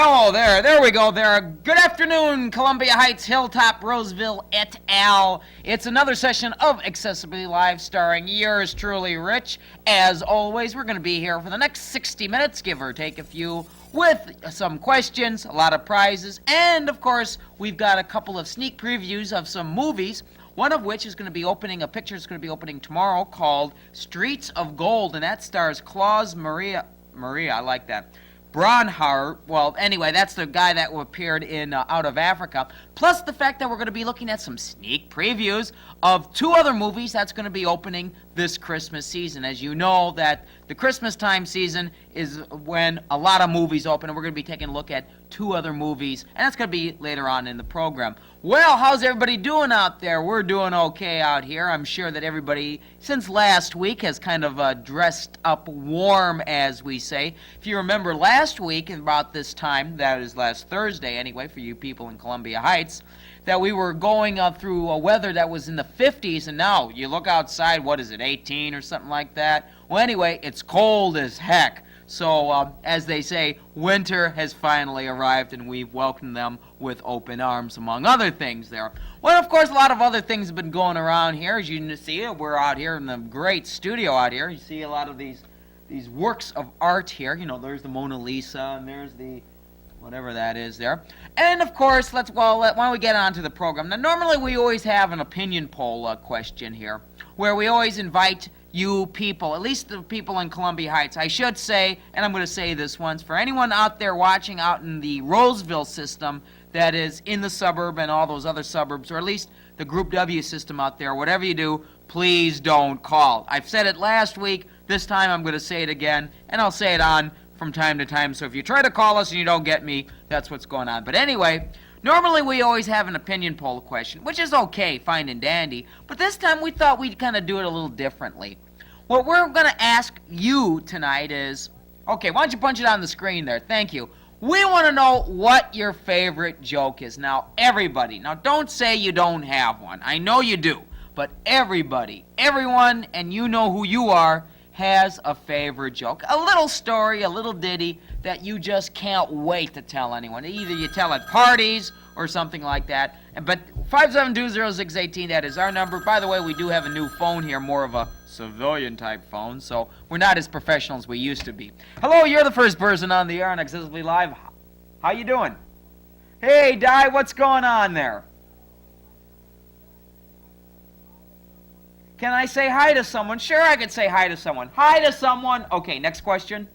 hello there. There we go there. Good afternoon, Columbia Heights, Hilltop, Roseville, et al. It's another session of Accessibly Live starring yours truly, Rich. As always, we're going to be here for the next 60 minutes, give or take a few, with some questions, a lot of prizes, and, of course, we've got a couple of sneak previews of some movies, one of which is going to be opening, a picture is going to be opening tomorrow called Streets of Gold, and that stars Claus Maria, I like that. Bronhart, well, anyway, that's the guy that appeared in Out of Africa, plus the fact that we're going to be looking at some sneak previews of two other movies that's going to be opening this Christmas season. As you know, that the Christmas time season is when a lot of movies open, and we're going to be taking a look at two other movies, and that's going to be later on in the program. Well, how's everybody doing out there? We're doing okay out here. I'm sure that everybody, since last week, has kind of dressed up warm, as we say. If you remember last week, about this time, that is last Thursday anyway, for you people in Columbia Heights, that we were going through a weather that was in the 50s, and now you look outside, what is it, 18 or something like that? Well, anyway, it's cold as heck. So, as they say, winter has finally arrived, and we've welcomed them with open arms, among other things there. Well, of course, a lot of other things have been going around here. As you can see, we're out here in the great studio out here. You see a lot of these works of art here. You know, there's the Mona Lisa, and there's the whatever that is there. And, of course, why don't we get on to the program. Now, normally we always have an opinion poll question here, where we always invite you people, at least the people in Columbia Heights, I should say, and I'm going to say this once, for anyone out there watching out in the Roseville system that is in the suburb and all those other suburbs, or at least the Group W system out there, whatever you do, please don't call. I've said it last week, this time I'm going to say it again, and I'll say it on from time to time, so if you try to call us and you don't get me, that's what's going on. But anyway, normally we always have an opinion poll question, which is okay, fine and dandy, but this time we thought we'd kind of do it a little differently. What we're going to ask you tonight is, okay, why don't you punch it on the screen there? Thank you. We want to know what your favorite joke is. Now, everybody, now don't say you don't have one. I know you do, but everybody, everyone, and you know who you are, has a favorite joke. A little story, a little ditty that you just can't wait to tell anyone. Either you tell at parties or something like that. But 5720618, that is our number. By the way, we do have a new phone here, more of a civilian type phone, so we're not as professional as we used to be. Hello, you're the first person on the air on Accessibly Live. How you doing? Hey, Di, what's going on there? Can I say hi to someone? Sure, I could say hi to someone. Hi to someone. Okay, next question.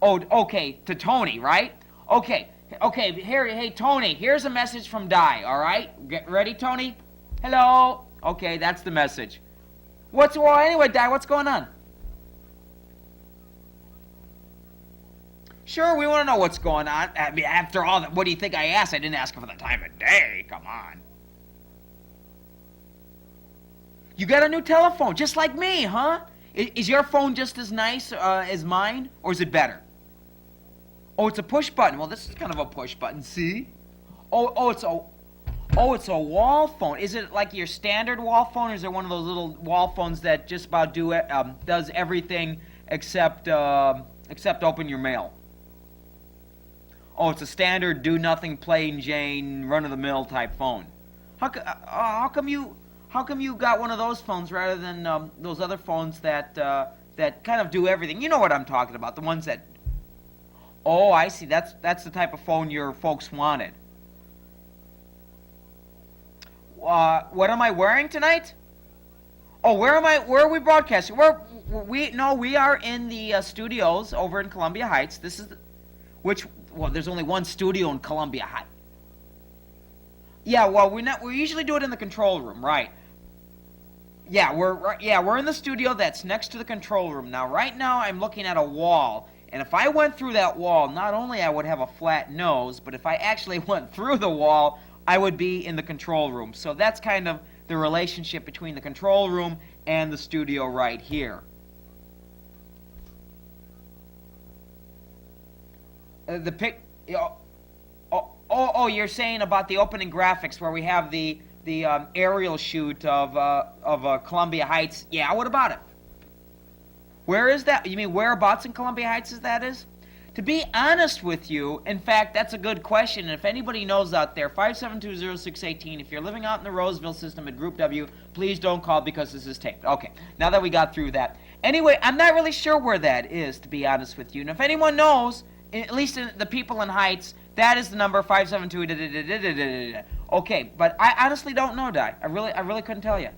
Oh, okay, to Tony, right? Okay, here, hey, Tony, here's a message from Di, all right? Get ready, Tony? Hello? Okay, that's the message. Anyway, Di, what's going on? Sure, we want to know what's going on. I mean, after all that, what do you think I asked? I didn't ask for the time of day. Come on. You got a new telephone, just like me, huh? Is your phone just as nice as mine, or is it better? Oh, it's a push button. Well, this is kind of a push button. See? It's a wall phone. Is it like your standard wall phone, or is it one of those little wall phones that just about does everything except open your mail? Oh, it's a standard do nothing, plain Jane, run of the mill type phone. How come you got one of those phones rather than those other phones that kind of do everything? You know what I'm talking about, the ones that... Oh, I see. That's the type of phone your folks wanted. What am I wearing tonight? Oh, where are we broadcasting? We are in the studios over in Columbia Heights. This is there's only one studio in Columbia Heights. Yeah, well, we usually do it in the control room, right? Yeah, we're in the studio that's next to the control room. Now, right now, I'm looking at a wall, and if I went through that wall, not only I would have a flat nose, but if I actually went through the wall, I would be in the control room. So that's kind of the relationship between the control room and the studio right here. You're saying about the opening graphics where we have the aerial shoot of Columbia Heights. Yeah, what about it? Where is that? You mean whereabouts in Columbia Heights is that is? To be honest with you, in fact, that's a good question. And if anybody knows out there, 5720618, if you're living out in the Roseville system at Group W, please don't call because this is taped. Okay, now that we got through that. Anyway, I'm not really sure where that is, to be honest with you. And if anyone knows, at least the people in Heights, that is the number 572. Okay, but I honestly don't know, Di. I really couldn't tell you.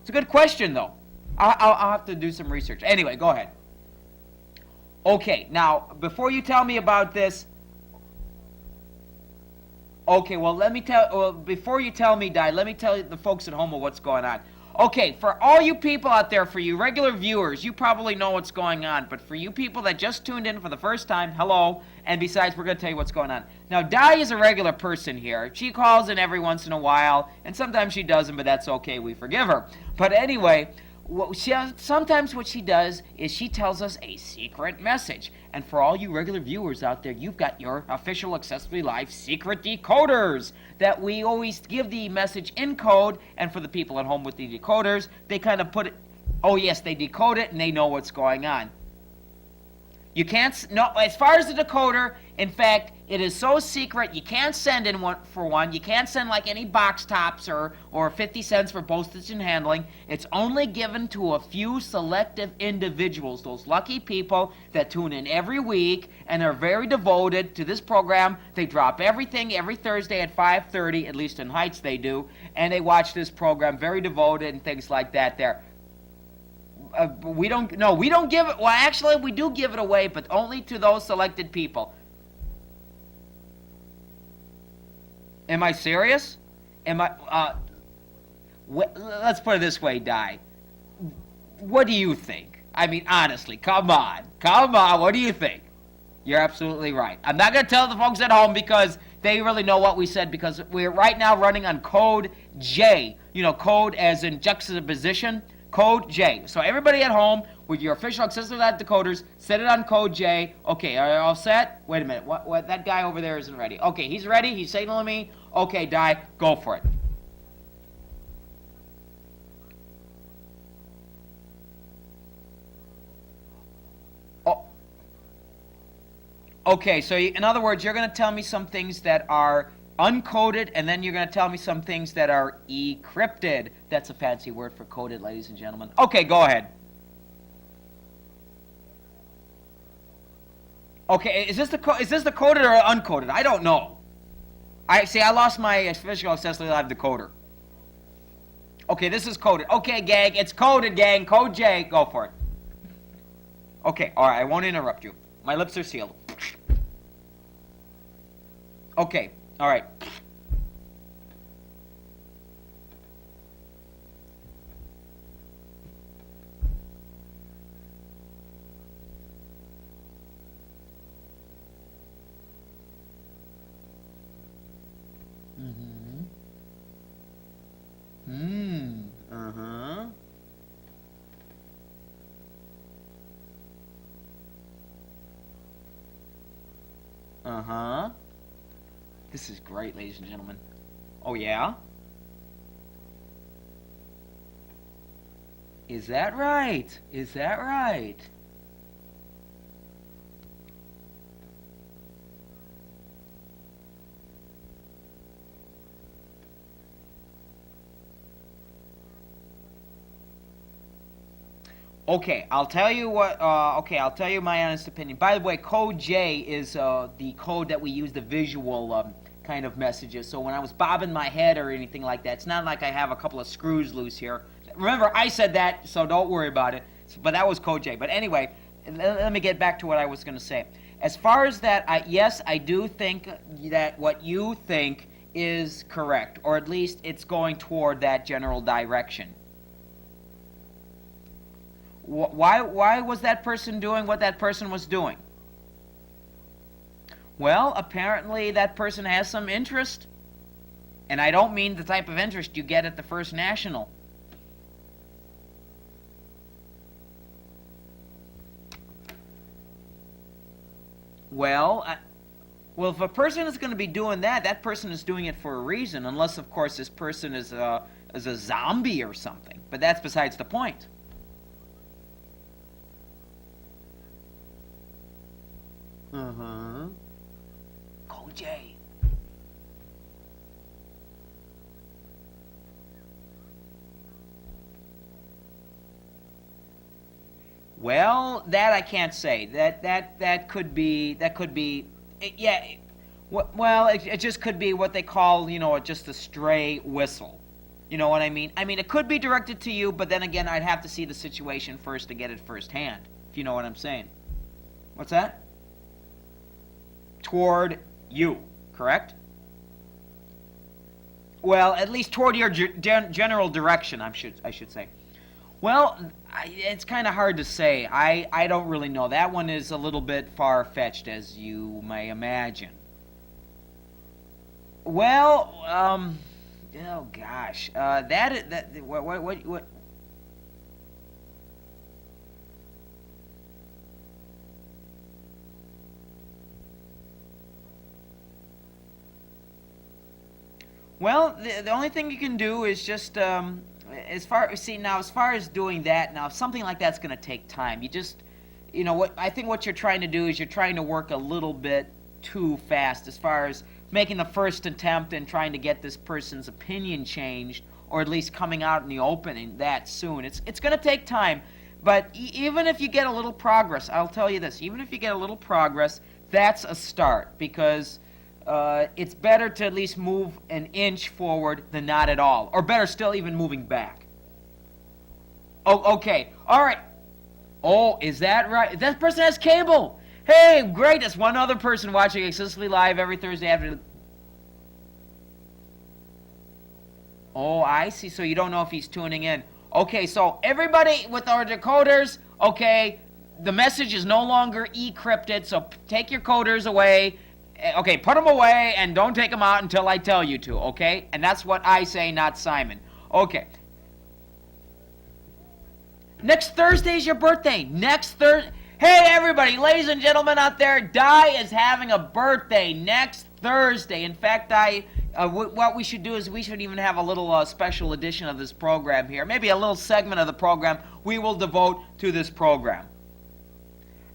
It's a good question, though. I'll have to do some research. Anyway, go ahead. Okay, now, before you tell me about this... Okay, well, before you tell me, Di, let me tell the folks at home what's going on. Okay, for all you people out there, for you regular viewers, you probably know what's going on. But for you people that just tuned in for the first time, hello. And besides, we're going to tell you what's going on. Now, Di is a regular person here. She calls in every once in a while, and sometimes she doesn't, but that's okay. We forgive her. But anyway... sometimes what she does is she tells us a secret message. And for all you regular viewers out there, you've got your official Accessibly Live secret decoders that we always give the message in code. And for the people at home with the decoders, they kind of put it, oh yes, they decode it and they know what's going on. You can't, no, as far as the decoder, in fact, it is so secret, you can't send in one for one. You can't send like any box tops or 50 cents for postage and handling. It's only given to a few selective individuals, those lucky people that tune in every week and are very devoted to this program. They drop everything every Thursday at 5:30, at least in Heights they do, and they watch this program, very devoted and things like that there. We don't give it, well actually we do give it away, but only to those selected people. Am I serious? Let's put it this way, Di. What do you think? I mean, honestly, come on, what do you think? You're absolutely right. I'm not going to tell the folks at home because they really know what we said, because we're right now running on code J. You know, code as in juxtaposition. Code J. So everybody at home, with your official Accessibly Live decoders, set it on code J. Okay, are you all set? Wait a minute. What? That guy over there isn't ready. Okay, he's ready. He's signaling me. Okay, Di, go for it. Oh. Okay, so in other words, you're going to tell me some things that are uncoded, and then you're going to tell me some things that are encrypted. That's a fancy word for coded, ladies and gentlemen. Okay, go ahead. Okay, is this the coded or uncoded? I don't know. I lost my official Accessibly Live decoder. Okay, this is coded. Okay, gang, it's coded, gang. Code J. Go for it. Okay, all right, I won't interrupt you. My lips are sealed. Okay. All right. Uh-huh. Uh-huh. This is great, ladies and gentlemen. Oh, yeah? Is that right? Is that right? Okay, I'll tell you what, I'll tell you my honest opinion. By the way, code J is the code that we use, the visual kind of messages. So when I was bobbing my head or anything like that, it's not like I have a couple of screws loose here. Remember, I said that, so don't worry about it. But that was code J. But anyway, let me get back to what I was going to say. As far as that, yes, I do think that what you think is correct, or at least it's going toward that general direction. Why was that person doing what that person was doing? Well, apparently that person has some interest. And I don't mean the type of interest you get at the First National. Well, if a person is going to be doing that, that person is doing it for a reason, unless, of course, this person is a zombie or something. But that's besides the point. Uh-huh. Go, Jay. Well, that I can't say. That could be yeah. Well, it just could be what they call, just a stray whistle. You know what I mean? I mean, it could be directed to you, but then again, I'd have to see the situation first to get it firsthand. If you know what I'm saying. What's that? Toward you, correct? Well, at least toward your general direction, I should say. Well, it's kind of hard to say. I don't really know. That one is a little bit far-fetched, as you may imagine. Well, oh gosh, what? Well, the only thing you can do is just as far as doing that now, something like that's going to take time. You just, what I think what you're trying to do is you're trying to work a little bit too fast as far as making the first attempt and trying to get this person's opinion changed, or at least coming out in the open that soon. It's going to take time, but even if you get a little progress, I'll tell you this, even if you get a little progress, that's a start, because it's better to at least move an inch forward than not at all, or better still, even moving back. Oh, okay, all right. Oh, is that right? That person has cable. Hey, great, that's one other person watching Accessibly Live every Thursday afternoon. Oh, I see, so you don't know if he's tuning in. Okay, so everybody with our decoders, okay, the message is no longer encrypted, so take your coders away. Okay, put them away and don't take them out until I tell you to, okay? And that's what I say, not Simon. Okay. Next Thursday is your birthday. Next Thursday. Hey, everybody, ladies and gentlemen out there, Di is having a birthday next Thursday. In fact, what we should do is we should even have a little special edition of this program here. Maybe a little segment of the program we will devote to this program.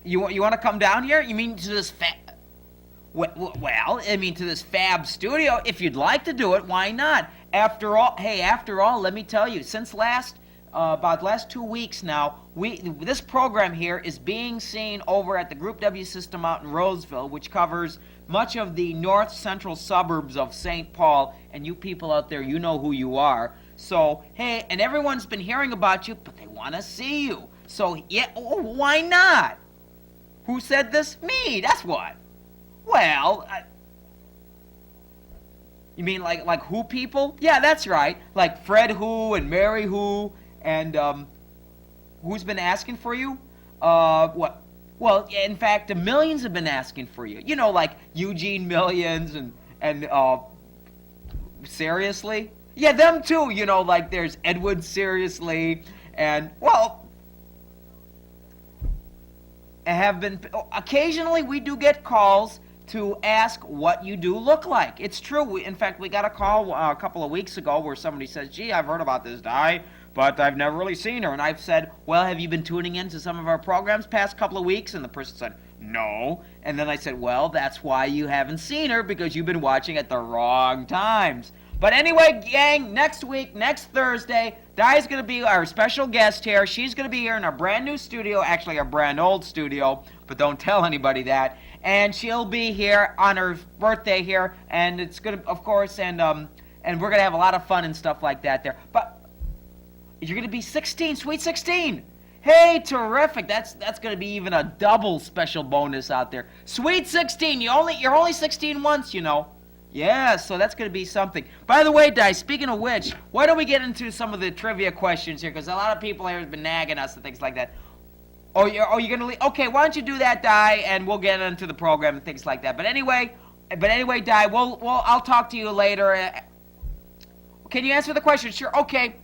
You want to come down here? You mean to this to this fab studio? If you'd like to do it, why not? After all, let me tell you, since about the last 2 weeks now, this program here is being seen over at the Group W system out in Roseville, which covers much of the north central suburbs of St. Paul, and you people out there, you know who you are. So, hey, and everyone's been hearing about you, but they want to see you. So, yeah, why not? Who said this? Me, that's what. Well, you mean like who people? Yeah, that's right. Like Fred Who and Mary Who, and who's been asking for you? What? Well, in fact, the Millions have been asking for you. You know, like Eugene Millions and Seriously? Yeah, them too. You know, like there's Edward Seriously, and well, have been occasionally we do get calls to ask what you do look like. It's true. In fact, we got a call a couple of weeks ago where somebody says, gee, I've heard about this Di, but I've never really seen her. And I've said, well, have you been tuning into some of our programs past couple of weeks? And the person said, no. And then I said, well, that's why you haven't seen her, because you've been watching at the wrong times. But anyway, gang, next week, next Thursday, Di's going to be our special guest here. She's going to be here in our brand new studio, actually our brand old studio, but don't tell anybody that. And she'll be here on her birthday here, and it's going to, of course, and we're going to have a lot of fun and stuff like that there. But you're going to be 16, sweet 16. Hey, terrific. That's going to be even a double special bonus out there. Sweet 16. You're only 16 once, you know. Yeah, so that's going to be something. By the way, Di, speaking of which, why don't we get into some of the trivia questions here? Because a lot of people here have been nagging us and things like that. You're going to leave? Okay, why don't you do that, Di, and we'll get into the program and things like that. But anyway, Di, I'll talk to you later. Can you answer the question? Sure. Okay.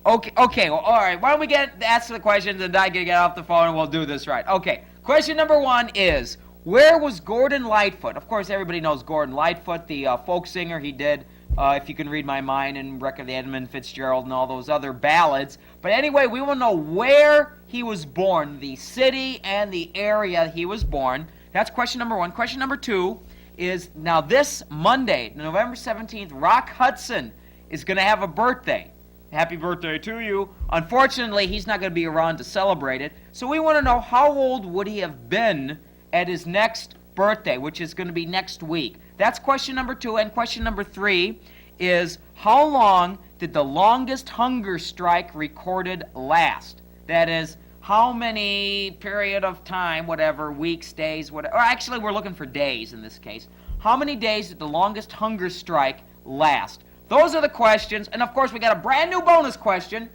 Well, all right. Why don't we answer the questions, and Di can get off the phone, and we'll do this right. Okay. Question number 1 is, where was Gordon Lightfoot? Of course, everybody knows Gordon Lightfoot, the folk singer. He did If You Can Read My Mind and Record the Edmund Fitzgerald and all those other ballads. But anyway, we will know where he was born, the city and the area he was born. That's question number one. Question number two is, now this Monday, November 17th, Rock Hudson is going to have a birthday. Happy birthday to you. Unfortunately, he's not going to be around to celebrate it. So we want to know, how old would he have been at his next birthday, which is going to be next week. That's question number two. And question number three is, how long did the longest hunger strike recorded last? That is, how many period of time, whatever, weeks, days, whatever. Or actually, we're looking for days in this case. How many days did the longest hunger strike last? Those are the questions, and of course we got a brand new bonus question.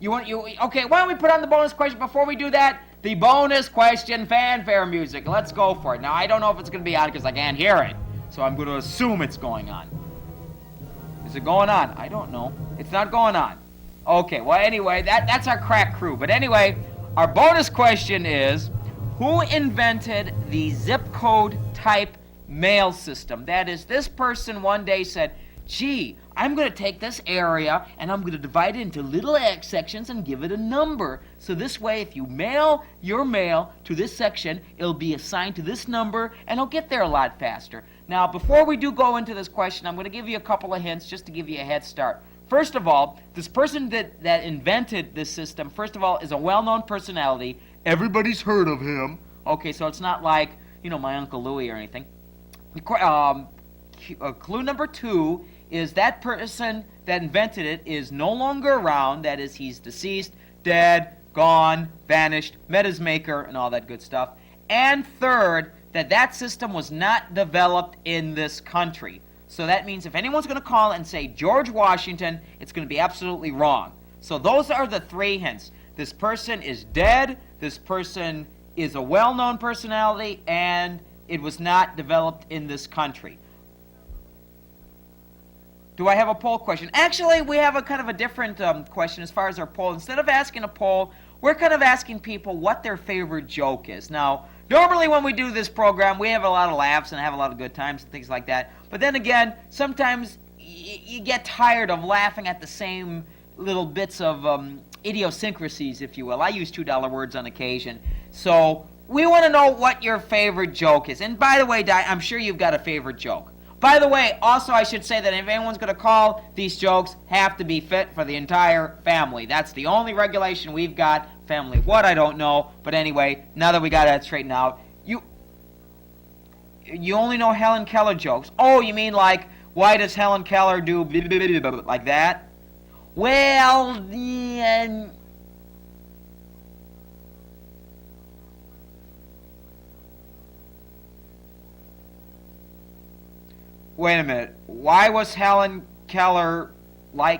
Okay, why don't we put on the bonus question before we do that? The bonus question fanfare music. Let's go for it. Now, I don't know if it's going to be on because I can't hear it, so I'm going to assume it's going on. Is it going on? I don't know. It's not going on. Okay, well, anyway, that's our crack crew. But anyway, our bonus question is, who invented the zip code type mail system? That is, this person one day said, gee, I'm going to take this area and I'm going to divide it into little X sections and give it a number. So this way, if you mail your mail to this section, it'll be assigned to this number and it'll get there a lot faster. Now, before we do go into this question, I'm going to give you a couple of hints just to give you a head start. First of all, this person that invented this system, first of all, is a well-known personality. Everybody's heard of him. Okay, so it's not like, my Uncle Louie or anything. Clue number two is that person that invented it is no longer around. That is, he's deceased, dead, gone, vanished, met his maker, and all that good stuff. And third, that system was not developed in this country. So that means if anyone's going to call and say George Washington, it's going to be absolutely wrong. So those are the three hints. This person is dead, this person is a well-known personality, and it was not developed in this country. Do I have a poll question? Actually, we have a kind of a different question as far as our poll. Instead of asking a poll, we're kind of asking people what their favorite joke is. Now, normally when we do this program, we have a lot of laughs and have a lot of good times and things like that. But then again, sometimes you get tired of laughing at the same little bits of idiosyncrasies, if you will. I use $2 words on occasion. So we want to know what your favorite joke is. And by the way, Di, I'm sure you've got a favorite joke. By the way, also I should say that if anyone's going to call, these jokes have to be fit for the entire family. That's the only regulation we've got. Family what, I don't know. But anyway, now that we got that straightened out, you only know Helen Keller jokes. Oh, you mean like, why does Helen Keller do like that? Well, yeah. Wait a minute. Why was Helen Keller... Oh,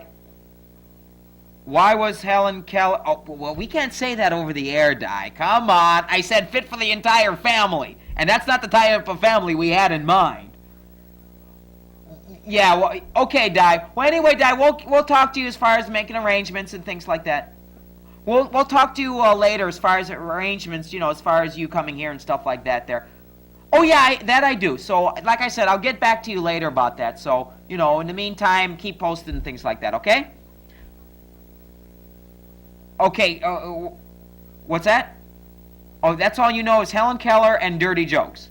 well, we can't say that over the air, Di. Come on. I said fit for the entire family. And that's not the type of family we had in mind. Yeah, well, okay, Di. Well, anyway, Di, we'll talk to you as far as making arrangements and things like that. We'll talk to you later as far as arrangements, as far as you coming here and stuff like that there. Oh, yeah, that I do. So, like I said, I'll get back to you later about that. So, in the meantime, keep posted and things like that, okay? Okay, what's that? Oh, that's all you know is Helen Keller and dirty jokes.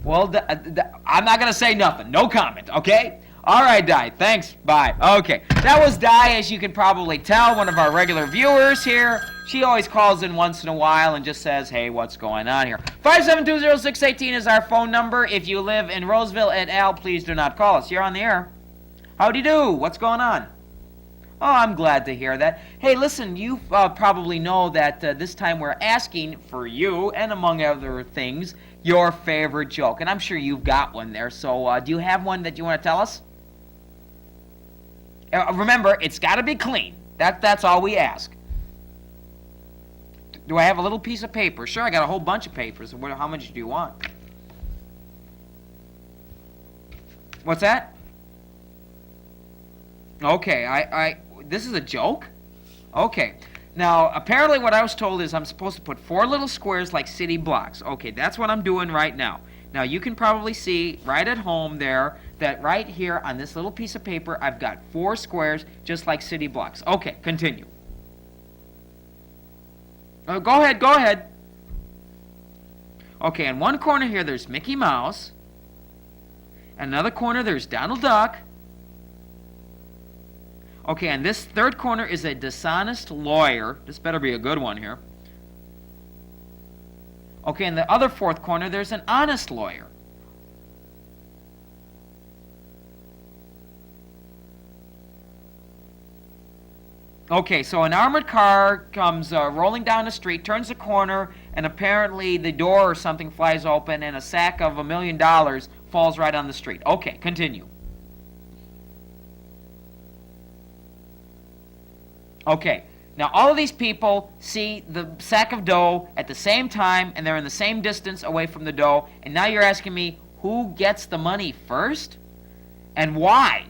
Well, I'm not going to say nothing. No comment, okay? All right, Di. Thanks. Bye. Okay. That was Di, as you can probably tell, one of our regular viewers here. She always calls in once in a while and just says, hey, what's going on here? 5720618 is our phone number. If you live in Roseville et al., please do not call us. You're on the air. Howdy do. What's going on? Oh, I'm glad to hear that. Hey, listen, you probably know that this time we're asking for you, and among other things, your favorite joke. And I'm sure you've got one there. So do you have one that you want to tell us? Remember, it's got to be clean. That's all we ask. Do I have a little piece of paper? Sure, I got a whole bunch of papers. How much do you want? What's that? Okay, this is a joke? Okay. Now, apparently what I was told is I'm supposed to put 4 little squares like city blocks. Okay, that's what I'm doing right now. Now, you can probably see right at home there that right here on this little piece of paper, I've got 4 squares just like city blocks. Okay, continue. Go ahead. Okay, in one corner here, there's Mickey Mouse. Another corner, there's Donald Duck. Okay, and this third corner is a dishonest lawyer. This better be a good one here. Okay, in the other fourth corner, there's an honest lawyer. Okay, so an armored car comes rolling down the street, turns the corner, and apparently the door or something flies open, and a sack of $1 million falls right on the street. Okay, continue. Okay, now all of these people see the sack of dough at the same time, and they're in the same distance away from the dough, and now you're asking me who gets the money first? And why?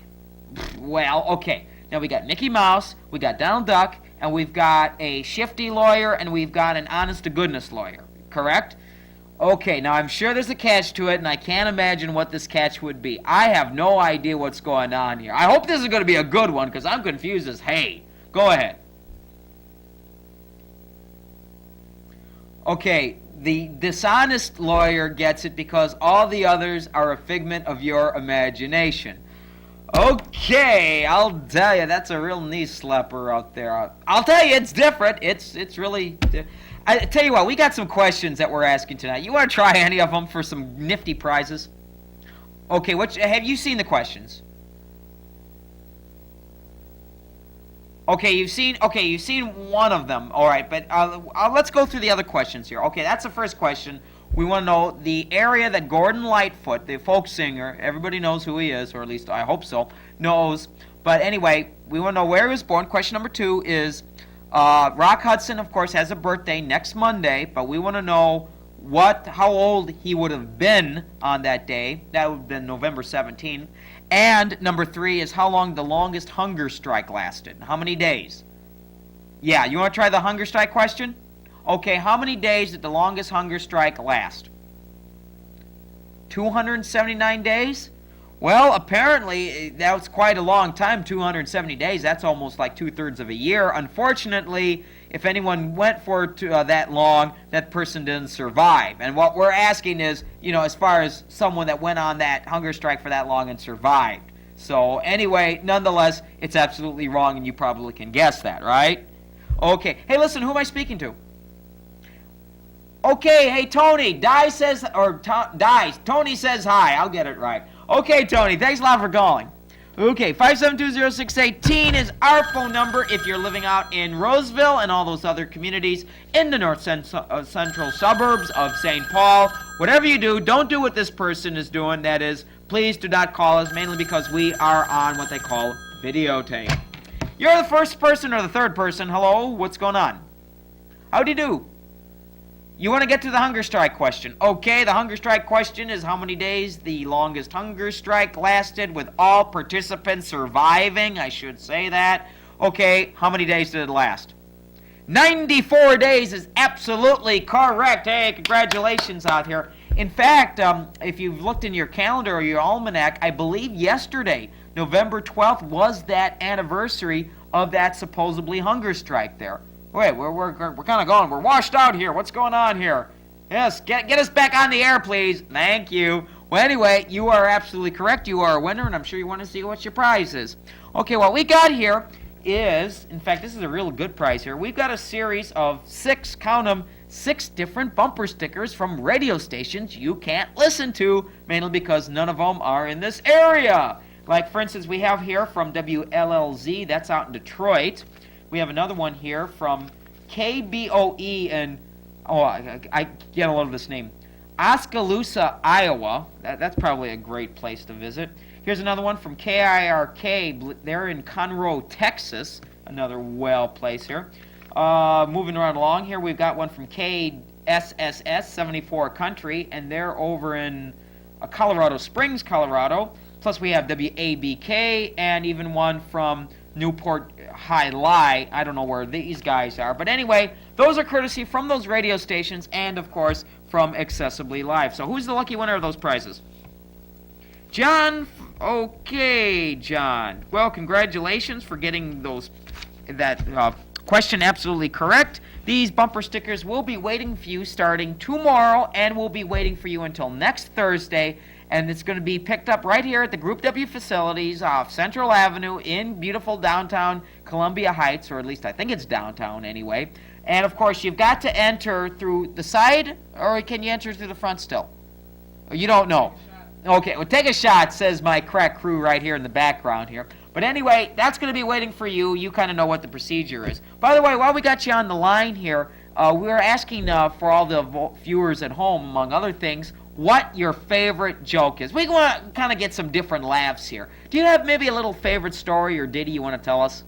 Well, okay. Now we got Mickey Mouse, we got Donald Duck, and we've got a shifty lawyer, and we've got an honest-to-goodness lawyer, correct? Okay, now I'm sure there's a catch to it, and I can't imagine what this catch would be. I have no idea what's going on here. I hope this is going to be a good one, because I'm confused as hey. Go ahead. Okay, the dishonest lawyer gets it because all the others are a figment of your imagination. Okay, I'll tell you, that's a real knee slapper out there. I'll tell you, it's different. It's really... I tell you what, we got some questions that we're asking tonight. You want to try any of them for some nifty prizes? Okay, have you seen the questions? Okay, you've seen one of them. All right, but let's go through the other questions here. Okay, that's the first question. We want to know the area that Gordon Lightfoot, the folk singer, everybody knows who he is, or at least I hope so, knows. But anyway, we want to know where he was born. Question number 2 is, Rock Hudson, of course, has a birthday next Monday, but we want to know how old he would have been on that day. That would have been November 17th. And number 3 is how long the longest hunger strike lasted. How many days? Yeah, you want to try the hunger strike question? Okay, how many days did the longest hunger strike last? 279 days? Well, apparently, that was quite a long time, 270 days. That's almost like 2/3 of a year. Unfortunately, if anyone went for that long, that person didn't survive. And what we're asking is, as far as someone that went on that hunger strike for that long and survived. So anyway, nonetheless, it's absolutely wrong, and you probably can guess that, right? Okay. Hey, listen, who am I speaking to? Okay, hey, Tony. Tony says hi. I'll get it right. Okay, Tony, thanks a lot for calling. Okay, 5720618 is our phone number if you're living out in Roseville and all those other communities in the north central suburbs of St. Paul. Whatever you do, don't do what this person is doing. That is, please do not call us, mainly because we are on what they call videotape. You're the first person or the third person. Hello, what's going on? How do you do? You want to get to the hunger strike question. Okay, the hunger strike question is how many days the longest hunger strike lasted with all participants surviving. I should say that. Okay, how many days did it last? 94 days is absolutely correct. Hey, congratulations out here. In fact, if you've looked in your calendar or your almanac, I believe yesterday, November 12th, was that anniversary of that supposedly hunger strike there. Wait, we're kind of going. We're washed out here. What's going on here? Yes, get us back on the air, please. Thank you. Well, anyway, you are absolutely correct. You are a winner, and I'm sure you want to see what your prize is. Okay, what we got here is, in fact, this is a real good prize here. We've got a series of 6 different bumper stickers from radio stations you can't listen to, mainly because none of them are in this area. Like, for instance, we have here from WLLZ, that's out in Detroit. We have another one here from KBOE and, I get a load of this name, Oskaloosa, Iowa. That's probably a great place to visit. Here's another one from KIRK. They're in Conroe, Texas. Another well place here. Moving right along here, we've got one from KSSS, 74 Country, and they're over in Colorado Springs, Colorado. Plus we have WABK and even one from Newport High Lie. I don't know where these guys are. But anyway, those are courtesy from those radio stations and, of course, from Accessibly Live. So who's the lucky winner of those prizes? John. Okay, John. Well, congratulations for getting that Question absolutely correct. These bumper stickers will be waiting for you starting tomorrow and will be waiting for you until next Thursday. And it's going to be picked up right here at the Group W facilities off Central Avenue in beautiful downtown Columbia Heights, or at least I think it's downtown anyway. And of course, you've got to enter through the side, or can you enter through the front still? Or you don't know? Okay, well, take a shot, says my crack crew right here in the background here. But anyway, that's going to be waiting for you. You kind of know what the procedure is. By the way, while we got you on the line here, we were asking for all the viewers at home, among other things, what your favorite joke is. We want to kind of get some different laughs here. Do you have maybe a little favorite story or ditty you want to tell us?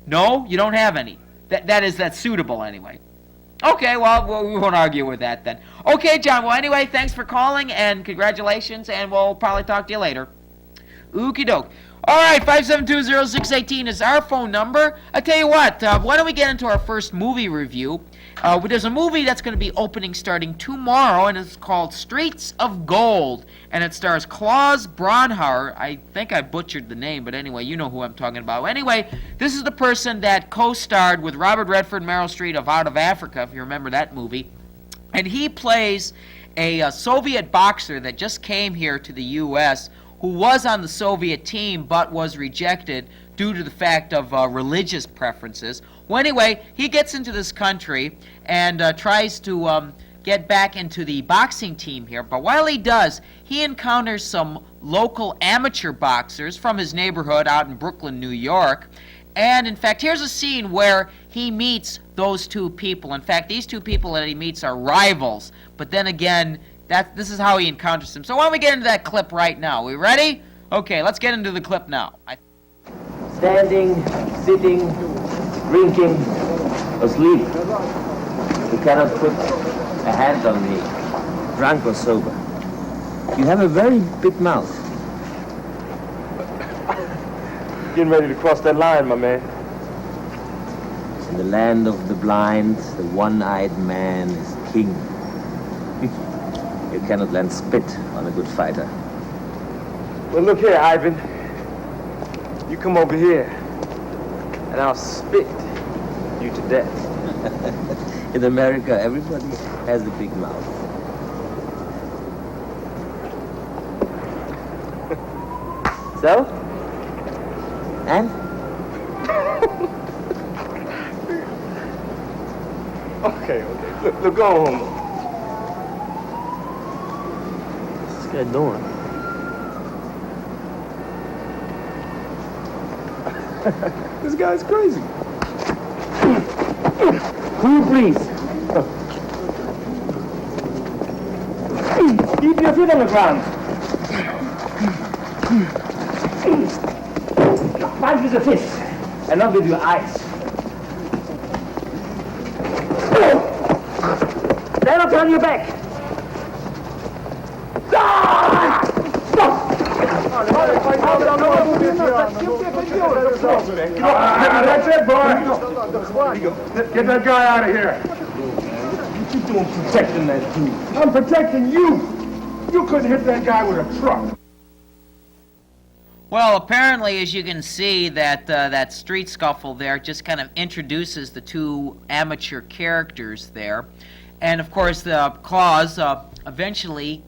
No? You don't have any? That's suitable anyway. Okay, well, we won't argue with that then. Okay, John, well, anyway, thanks for calling, and congratulations, and we'll probably talk to you later. Okie doke. All right, 5720618 is our phone number. I tell you what, why don't we get into our first movie review? There's a movie that's going to be opening starting tomorrow, and it's called Streets of Gold, and it stars Klaus Braunhauer. I think I butchered the name, but anyway, you know who I'm talking about. Anyway, this is the person that co-starred with Robert Redford, Meryl Streep of Out of Africa, if you remember that movie, and he plays a Soviet boxer that just came here to the U.S., who was on the Soviet team but was rejected due to the fact of religious preferences. Well, anyway, he gets into this country and tries to get back into the boxing team here. But while he does, he encounters some local amateur boxers from his neighborhood out in Brooklyn, New York. And in fact, here's a scene where he meets those two people. In fact, these two people that he meets are rivals. But then again, this is how he encounters them. So why don't we get into that clip right now? We ready? Okay, let's get into the clip now. Standing, sitting, drinking, asleep. You cannot put a hand on me, drunk or sober. You have a very big mouth. Getting ready to cross that line, my man. In the land of the blind, the one-eyed man is king. You cannot land spit on a good fighter. Well, look here, Ivan. You come over here, and I'll spit you to death. In America, everybody has a big mouth. So? And? Okay. Look, go home. What's this guy doing? This guy's crazy. Cool, please. Keep your feet on the ground. Punch with the fist, and not with your eyes. Then I'll turn your back. That's it, boy. Get that guy out of here. What you doing protecting that dude? I'm protecting you. You couldn't hit that guy with a truck. Well, apparently, as you can see, that street scuffle there just kind of introduces the two amateur characters there. And, of course, the Claus eventually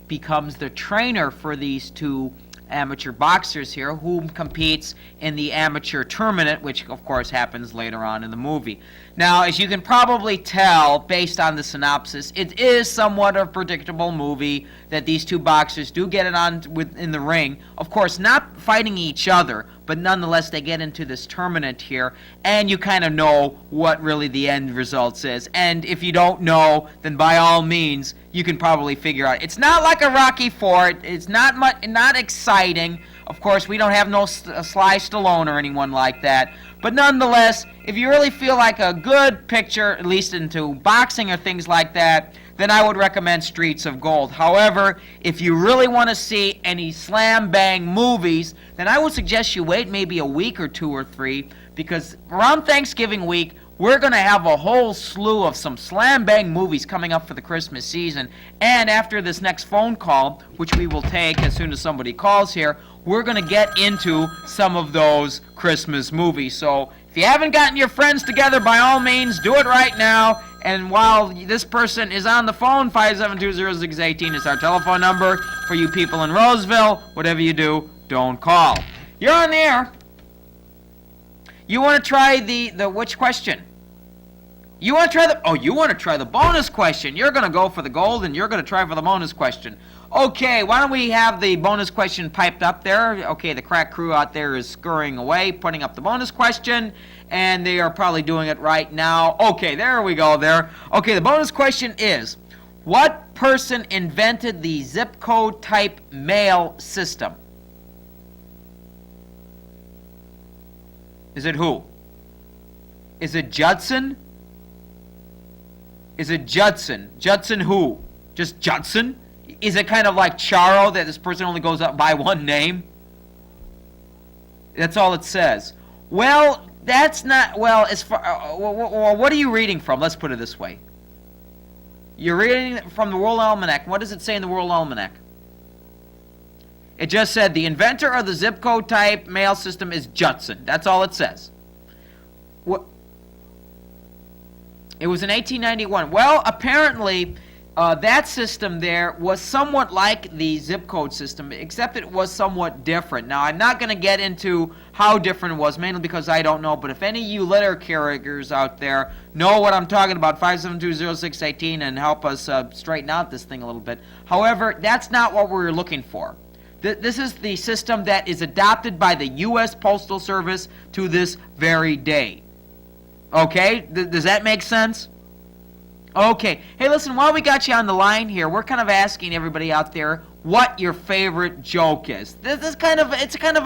becomes the trainer for these two amateur boxers here, who competes in the amateur tournament, which, of course, happens later on in the movie. Now, as you can probably tell, based on the synopsis, it is somewhat of a predictable movie that these two boxers do get it on in the ring. Of course, not fighting each other, but nonetheless, they get into this tournament here, and you kind of know what really the end results is. And if you don't know, then by all means, you can probably figure out. It's not like a Rocky IV. It's not exciting. Of course, we don't have no Sly Stallone or anyone like that. But nonetheless, if you really feel like a good picture, at least into boxing or things like that, then I would recommend Streets of Gold. However, if you really want to see any slam-bang movies, then I would suggest you wait maybe a week or two or three, because around Thanksgiving week, we're going to have a whole slew of some slam-bang movies coming up for the Christmas season. And after this next phone call, which we will take as soon as somebody calls here, we're going to get into some of those Christmas movies. So if If you haven't gotten your friends together, by all means, do it right now. And while this person is on the phone, 572-0618 is our telephone number for you people in Roseville. Whatever you do, don't call. You're on the air. You want to try the which question? You want to try the bonus question. You're going to go for the gold, and you're going to try for the bonus question. Okay, why don't we have the bonus question piped up there? Okay, the crack crew out there is scurrying away, putting up the bonus question, and they are probably doing it right now. Okay, there we go there. Okay, the bonus question is, what person invented the zip code type mail system? Is it who? Is it Judson? Is it Judson? Judson who? Just Judson? Is it kind of like Charo, that this person only goes up by one name? That's all it says. Well, that's not, well, as far, what are you reading from? Let's put it this way. You're reading from the World Almanac. What does it say in the World Almanac? It just said, the inventor of the zip code type mail system is Judson. That's all it says. What? It was in 1891. Well, apparently, that system there was somewhat like the zip code system, except it was somewhat different. Now, I'm not going to get into how different it was, mainly because I don't know, but if any of you letter carriers out there know what I'm talking about, 572-0618, and help us straighten out this thing a little bit. However, that's not what we're looking for. This is the system that is adopted by the U.S. Postal Service to this very day. Okay? Does that make sense? Okay. Hey, listen, while we got you on the line here, we're kind of asking everybody out there what your favorite joke is. This is kind of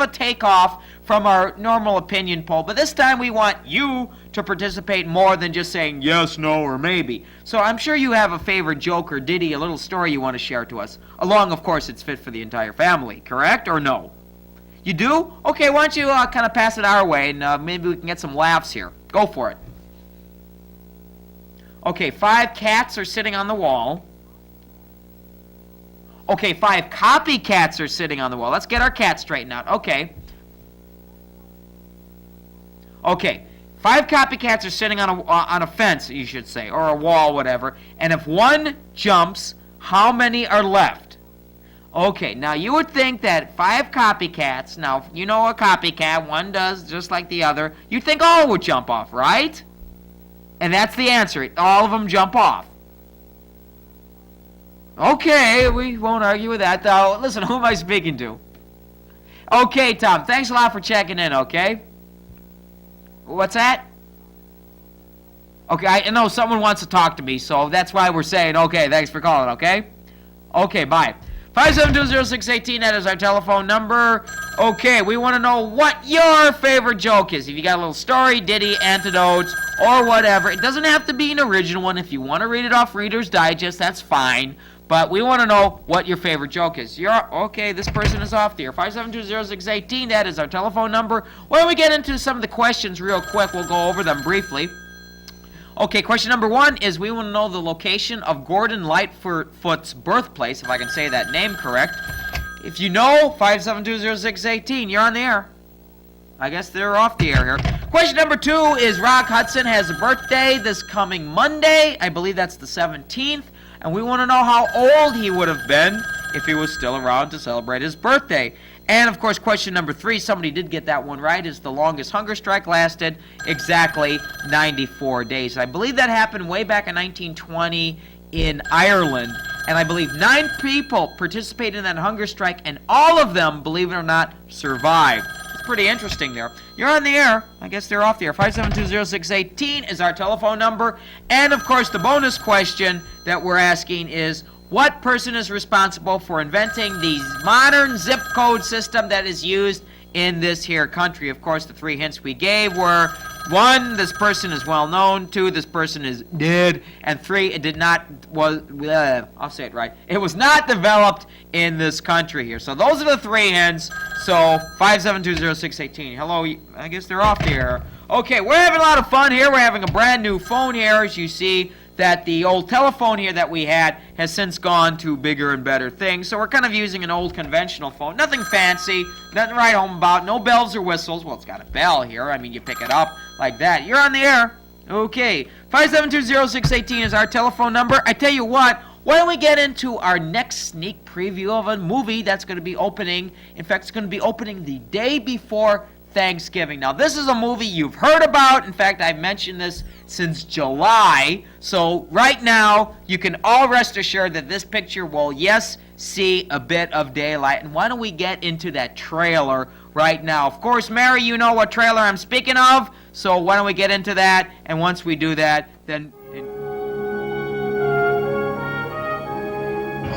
a takeoff from our normal opinion poll, but this time we want you to participate more than just saying yes, no, or maybe. So I'm sure you have a favorite joke or ditty, a little story you want to share to us. Along, of course, it's fit for the entire family, correct or no? You do? Okay, why don't you kind of pass it our way, and maybe we can get some laughs here. Go for it. Okay, 5 cats are sitting on the wall. Okay, 5 copycats are sitting on the wall. Let's get our cats straightened out. Okay. Okay, 5 copycats are sitting on a fence, you should say, or a wall, whatever. And if one jumps, how many are left? Okay, now you would think that 5 copycats, now you know a copycat, one does just like the other, you'd think all would jump off, right? And that's the answer. All of them jump off. Okay, we won't argue with that, though. Listen, who am I speaking to? Okay, Tom, thanks a lot for checking in, okay? What's that? Okay, I know someone wants to talk to me, so that's why we're saying, okay, thanks for calling, okay? Okay, bye. 572-0618, that is our telephone number. Okay, we want to know what your favorite joke is. If you got a little story, ditty, anecdotes, or whatever. It doesn't have to be an original one. If you want to read it off Reader's Digest, that's fine. But we want to know what your favorite joke is. Okay, this person is off the air. 572-0618, that is our telephone number. When we get into some of the questions real quick, we'll go over them briefly. Okay, question number 1 is we want to know the location of Gordon Lightfoot's birthplace, if I can say that name correct. If you know, 572-0618, you're on the air. I guess they're off the air here. Question number 2 is Rock Hudson has a birthday this coming Monday. I believe that's the 17th. And we want to know how old he would have been if he was still around to celebrate his birthday. And, of course, question number 3, somebody did get that one right, is the longest hunger strike lasted exactly 94 days. I believe that happened way back in 1920 in Ireland. And I believe 9 people participated in that hunger strike, and all of them, believe it or not, survived. It's pretty interesting there. You're on the air. I guess they're off the air. 572-0618 is our telephone number. And, of course, the bonus question that we're asking is, what person is responsible for inventing the modern zip code system that is used in this here country? Of course, the 3 hints we gave were, 1, this person is well known, 2, this person is dead, and 3, it did not, I'll say it right, it was not developed in this country here. So those are the 3 hints. So 572-0618. Hello, I guess they're off the air. Okay, we're having a lot of fun here. We're having a brand new phone here, as you see that the old telephone here that we had has since gone to bigger and better things. So we're kind of using an old conventional phone. Nothing fancy, nothing to write home about, no bells or whistles. Well, it's got a bell here. I mean, you pick it up like that. You're on the air. Okay, 5720618 is our telephone number. I tell you what, why don't we get into our next sneak preview of a movie that's going to be opening. In fact, it's going to be opening the day before Thanksgiving. Now, this is a movie you've heard about. In fact, I've mentioned this since July. So right now, you can all rest assured that this picture will, yes, see a bit of daylight. And why don't we get into that trailer right now? Of course, Mary, you know what trailer I'm speaking of. So why don't we get into that? And once we do that, then...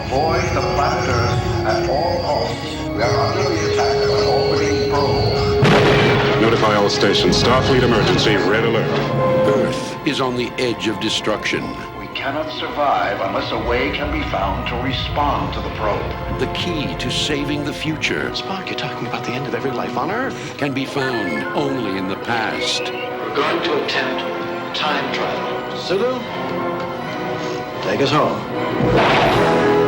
Avoid the planet Earth at all costs. We are under the attack of an orbiting probe. Notify all stations. Starfleet emergency. Red alert. Earth is on the edge of destruction. We cannot survive unless a way can be found to respond to the probe. The key to saving the future Spock, you're talking about the end of every life on Earth. can be found only in the past. We're going to attempt time travel. Sulu, take us home.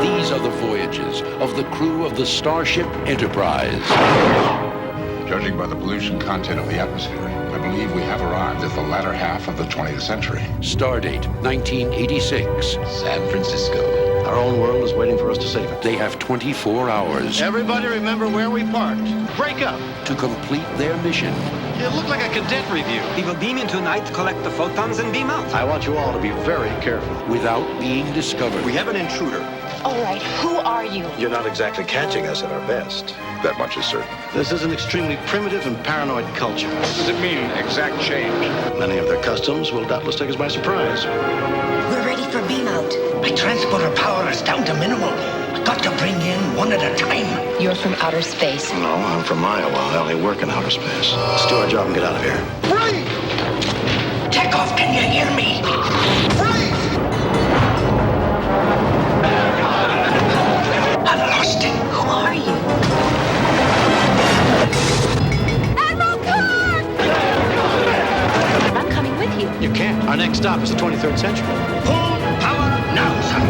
These are the voyages of the crew of the Starship Enterprise. Judging by the pollution content of the atmosphere, I believe we have arrived at the latter half of the 20th century. Stardate 1986. San Francisco. Our own world is waiting for us to save it. They have 24 hours Everybody remember where we parked. Break up. to complete their mission. It looked like a cadet review. We will beam into night, collect the photons, and beam out. I want you all to be very careful. Without being discovered. We have an intruder. All right, who are you? You're not exactly catching us at our best. That much is certain. This is an extremely primitive and paranoid culture. Does it mean exact change? Many of their customs will doubtless take us by surprise. We're ready for beam out. My transporter power is down to minimal. I got to bring in one at a time. You're from outer space. No, I'm from Iowa. I only work in outer space. Let's do our job and get out of here. Freeze! Take off, can you hear me? Freeze! I lost it. Who are you? Admiral Khan! I'm coming with you. You can't. Our next stop is the 23rd century. Full power now, son.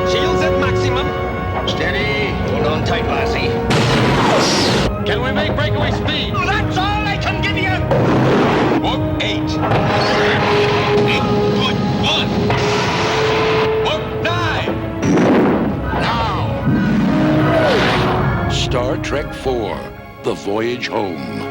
Shields at maximum. Steady. Hold on tight, lassie. Can we make breakaway speed? Oh, that's all I can give you. Book 8. 8, good, 1. Book 9. Now. Star Trek IV, The Voyage Home.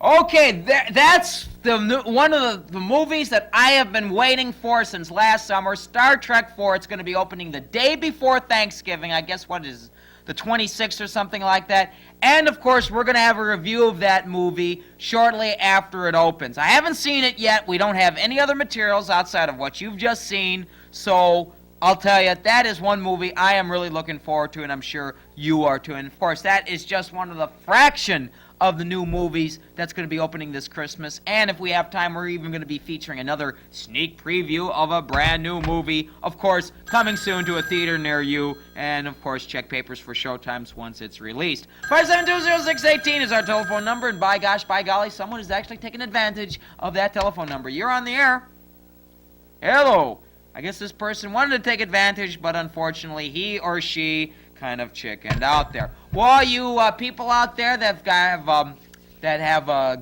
Okay, that's one of the movies that I have been waiting for since last summer. Star Trek IV. It's going to be opening the day before Thanksgiving. I guess what is the 26th or something like that. And of course, we're going to have a review of that movie shortly after it opens. I haven't seen it yet. We don't have any other materials outside of what you've just seen. So I'll tell you, that is one movie I am really looking forward to, and I'm sure you are too. And of course, that is just one of the fraction of the new movies that's going to be opening this Christmas. And if we have time, we're even going to be featuring another sneak preview of a brand new movie, of course, coming soon to a theater near you. And of course, check papers for showtimes once it's released. 5720618 is our telephone number, and by gosh, by golly, someone is actually taking advantage of that telephone number. You're on the air. Hello. I guess this person wanted to take advantage, but unfortunately, he or she kind of chickened out there. Well, you people out there that have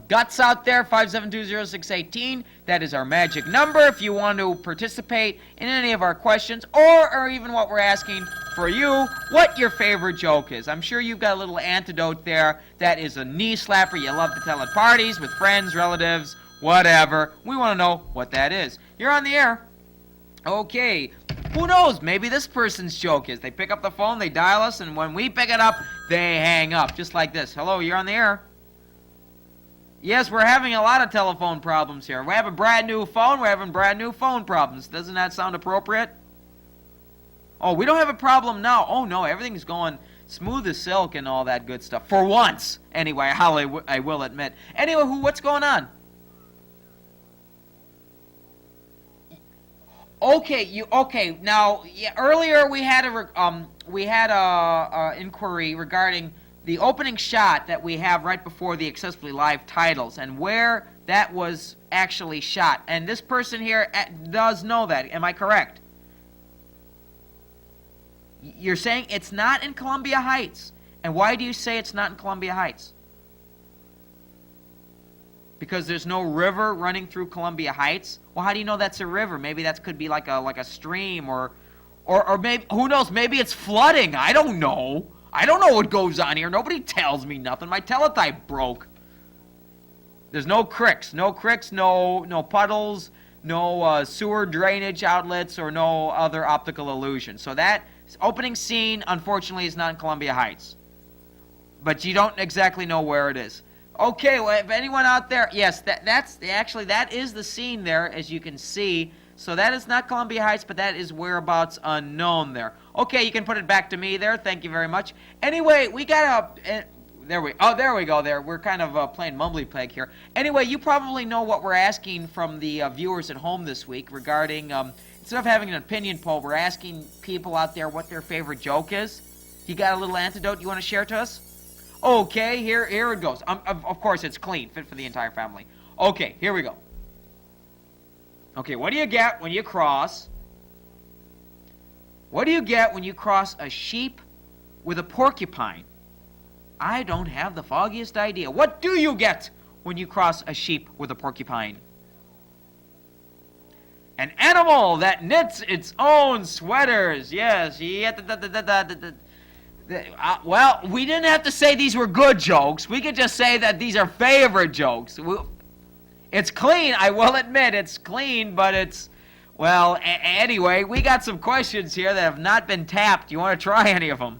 guts out there, 5720618, that is our magic number if you want to participate in any of our questions, or even what we're asking for you, what your favorite joke is. I'm sure you've got a little antidote there that is a knee slapper you love to tell at parties with friends, relatives, whatever. We want to know what that is. You're on the air. Okay, who knows? Maybe this person's joke is they pick up the phone, they dial us, and when we pick it up, they hang up, just like this. Hello, you're on the air. Yes, we're having a lot of telephone problems here. We have a brand new phone, we're having brand new phone problems. Doesn't that sound appropriate? Oh, we don't have a problem now. Oh, no, everything's going smooth as silk and all that good stuff. For once, anyway, I will admit. Anyway, what's going on? Okay. Now, earlier we had a inquiry regarding the opening shot that we have right before the Accessibly Live titles and where that was actually shot. And this person here does know that. Am I correct? You're saying it's not in Columbia Heights. And why do you say it's not in Columbia Heights? Because there's no river running through Columbia Heights? Well, how do you know that's a river? Maybe that could be like a stream or maybe, who knows, maybe it's flooding. I don't know. I don't know what goes on here. Nobody tells me nothing. My teletype broke. There's no cricks, no puddles, no sewer drainage outlets, or no other optical illusion. So that opening scene, unfortunately, is not in Columbia Heights. But you don't exactly know where it is. Okay, well, if anyone out there, yes, that is the scene there, as you can see. So that is not Columbia Heights, but that is whereabouts unknown there. Okay, you can put it back to me there. Thank you very much. Anyway, we got a... there we go there. We're kind of playing mumbly peg here. Anyway, you probably know what we're asking from the viewers at home this week regarding, instead of having an opinion poll, we're asking people out there what their favorite joke is. You got a little antidote you want to share to us? Okay, here it goes. Of course, it's clean, fit for the entire family. Okay, here we go. Okay, what do you get when you cross? What do you get when you cross a sheep with a porcupine? I don't have the foggiest idea. What do you get when you cross a sheep with a porcupine? An animal that knits its own sweaters. Yes. Well, we didn't have to say these were good jokes. We could just say that these are favorite jokes. It's clean. I will admit it's clean, but it's... Well, anyway, we got some questions here that have not been tapped. You want to try any of them?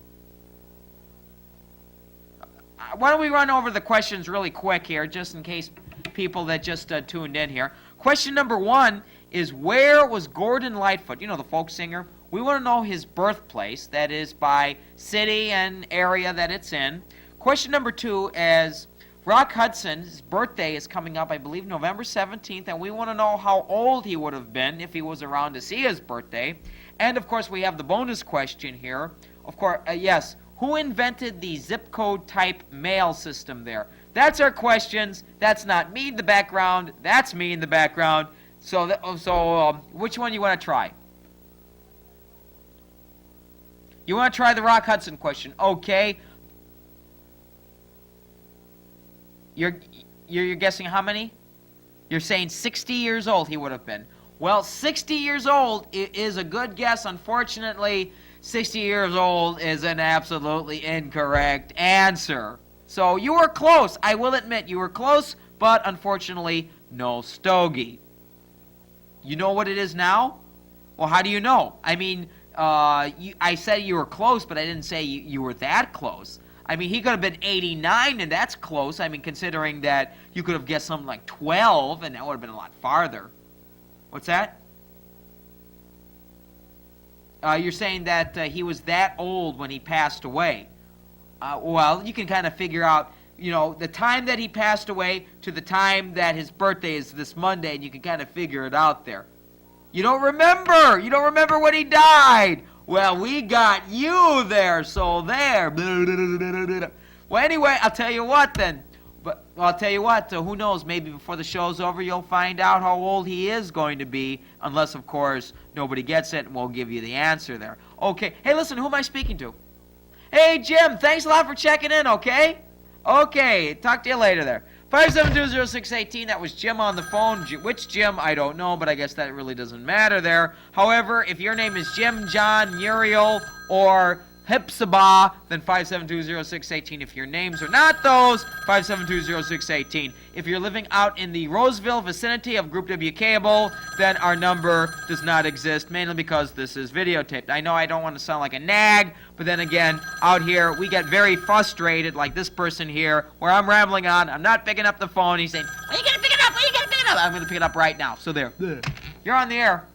Why don't we run over the questions really quick here, just in case people that just tuned in here. Question number 1 is, where was Gordon Lightfoot, you know, the folk singer? We want to know his birthplace, that is by city and area that it's in. Question number 2 is, Rock Hudson's birthday is coming up, I believe, November 17th, and we want to know how old he would have been if he was around to see his birthday. And, of course, we have the bonus question here. Of course, yes, who invented the zip code type mail system there? That's our questions. That's not me in the background. That's me in the background. So which one you want to try? You want to try the Rock Hudson question? Okay. You're guessing how many? You're saying 60 years old he would have been. Well, 60 years old is a good guess. Unfortunately, 60 years old is an absolutely incorrect answer. So you were close. I will admit you were close, but unfortunately, no stogie. You know what it is now? Well, how do you know? I mean, I said you were close, but I didn't say you were that close. I mean, he could have been 89, and that's close. I mean, considering that you could have guessed something like 12, and that would have been a lot farther. What's that? You're saying that he was that old when he passed away. Well, you can kind of figure out, you know, the time that he passed away to the time that his birthday is this Monday, and you can kind of figure it out there. You don't remember! You don't remember when he died! Well, we got you there, so there. Well, anyway, I'll tell you what then. But I'll tell you what, who knows, maybe before the show's over you'll find out how old he is going to be, unless, of course, nobody gets it and we'll give you the answer there. Okay, hey, listen, who am I speaking to? Hey, Jim, thanks a lot for checking in, okay? Okay, talk to you later there. 5720618, that was Jim on the phone. Which Jim, I don't know, but I guess that really doesn't matter there. However, if your name is Jim, John, Muriel, or Hipzibah, then 5720618. If your names are not those, 5720618. If you're living out in the Roseville vicinity of Group W Cable, then our number does not exist, mainly because this is videotaped. I know I don't want to sound like a nag, but then again, out here, we get very frustrated, like this person here, where I'm rambling on, I'm not picking up the phone, he's saying, when are you going to pick it up? When are you going to pick it up? I'm going to pick it up right now. So there. You're on the air.